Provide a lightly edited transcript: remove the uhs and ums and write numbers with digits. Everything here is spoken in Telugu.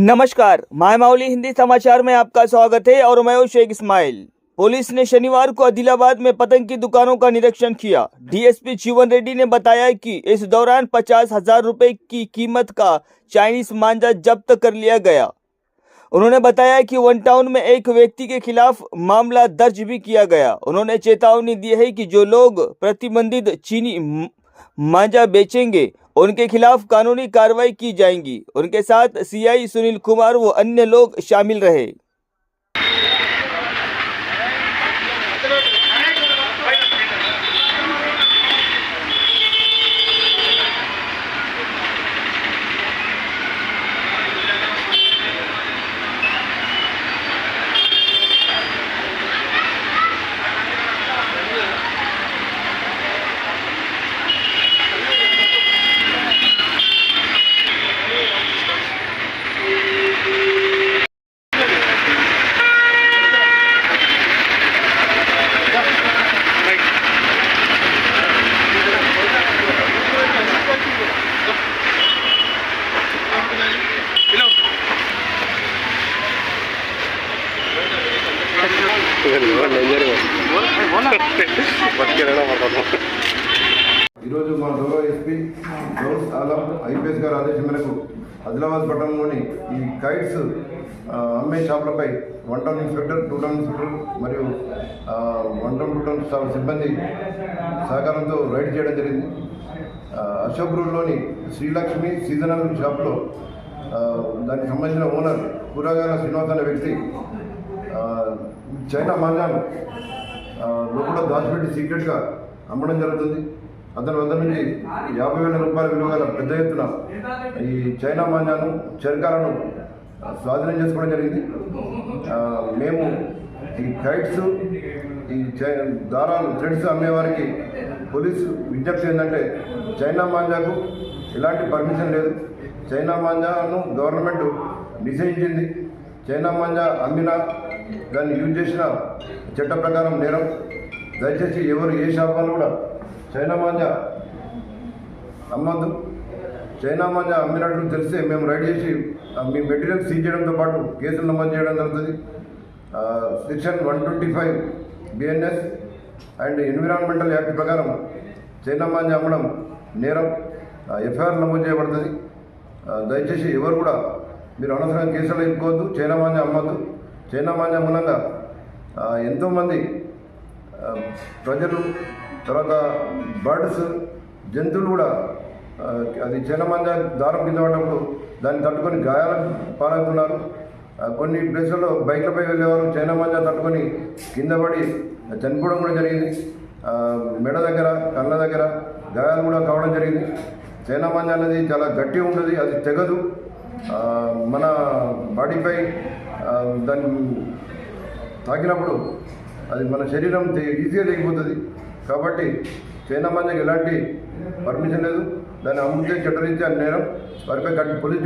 नमस्कार, मायमावली हिंदी समाचार में आपका स्वागत है और मैं हूं शेख इस्माइल। पुलिस ने शनिवार को आदिलाबाद में पतंग की दुकानों का निरीक्षण किया। डीएसपी जीवन रेड्डी ने बताया कि इस दौरान 50,000 रुपए की कीमत का चाइनीज मांझा जब्त कर लिया गया। उन्होंने बताया कि वन टाउन में एक व्यक्ति के खिलाफ मामला दर्ज भी किया गया। उन्होंने चेतावनी दी है कि जो लोग प्रतिबंधित चीनी मांझा बेचेंगे उनके खिलाफ कानूनी कार्रवाई की जाएगी। उनके साथ सीआई सुनील कुमार व अन्य लोग शामिल रहे। ఈరోజు మా గౌరవ ఎస్పీ గౌస్ ఆలం ఐపీఎస్ గారి ఆదేశం మేరకు ఆదిలాబాద్ పట్టణంలోని ఈ కైట్స్ అమ్మే షాపులపై one town inspector, two town inspector మరియు one town, two town staff సిబ్బంది సహకారంతో రైడ్ చేయడం జరిగింది. అశోక్ రోడ్లోని శ్రీలక్ష్మి సీజనల్ షాప్లో దానికి సంబంధించిన ఓనర్ కూరగాయల శ్రీనివాస్ అనే వ్యక్తి చైనా మాంజాను లోపల దాచిపెట్టి సీక్రెట్గా అమ్మడం జరుగుతుంది. అతని వద్ద నుంచి 50,000 రూపాయల విలువ గల పెద్ద ఎత్తున ఈ చైనా మాంజాను చెరకాలను స్వాధీనం చేసుకోవడం జరిగింది. మేము ఈ కైట్స్, ఈ దారాలు, థ్రెడ్స్ అమ్మేవారికి పోలీసు విజ్ఞప్తి ఏంటంటే చైనా మాంజాకు ఎలాంటి పర్మిషన్ లేదు. చైనా మాంజాను గవర్నమెంట్ నిషేధించింది. చైనా మాంజా అమ్మినా దాన్ని యూజ్ చేసిన చట్ట ప్రకారం నేరం. దయచేసి ఎవరు ఏ షాప్ వాళ్ళు కూడా చైనా మాంజా అమ్మద్దు. చైనా మాంజా అమ్మినట్లు తెలిస్తే మేము రైడ్ చేసి మీ మెటీరియల్ సీజ్ చేయడంతో పాటు కేసులు నమోదు చేయడం జరుగుతుంది. Section 125 BNS and environmental act ప్రకారం చైనా మాంజా అమ్మడం నేరం. ఎఫ్ఐఆర్ నమోదు చేయబడుతుంది. దయచేసి ఎవరు కూడా మీరు అనవసరంగా కేసులు ఎత్తుకోవద్దు. చైనా మాంజా అమ్మద్దు. చైనా మాంజా మూలంగా ఎంతోమంది ప్రజలు, తర్వాత బర్డ్స్, జంతువులు కూడా అది చైనా మాంజా దారం కింద పడ్డప్పుడు దాన్ని తట్టుకొని గాయాలకు పాలవుతున్నారు. కొన్ని ప్లేసుల్లో బైక్లపై వెళ్ళేవారు చైనా మాంజా తట్టుకొని కింద పడి చనిపోవడం కూడా జరిగింది. మెడ దగ్గర, కళ్ళ దగ్గర గాయాలు కూడా కావడం జరిగింది. చైనా మాంజా అనేది చాలా గట్టిగా ఉంటుంది, అది తెగదు. మన బాడీపై దాన్ని తాకినప్పుడు అది మన శరీరం ఈజీగా తెగిపోతుంది. కాబట్టి చైనా మాంజాకి ఎలాంటి పర్మిషన్ లేదు. దాన్ని అమ్మితే చట్టరీత్యా నేరం. వారిపై పోలీస్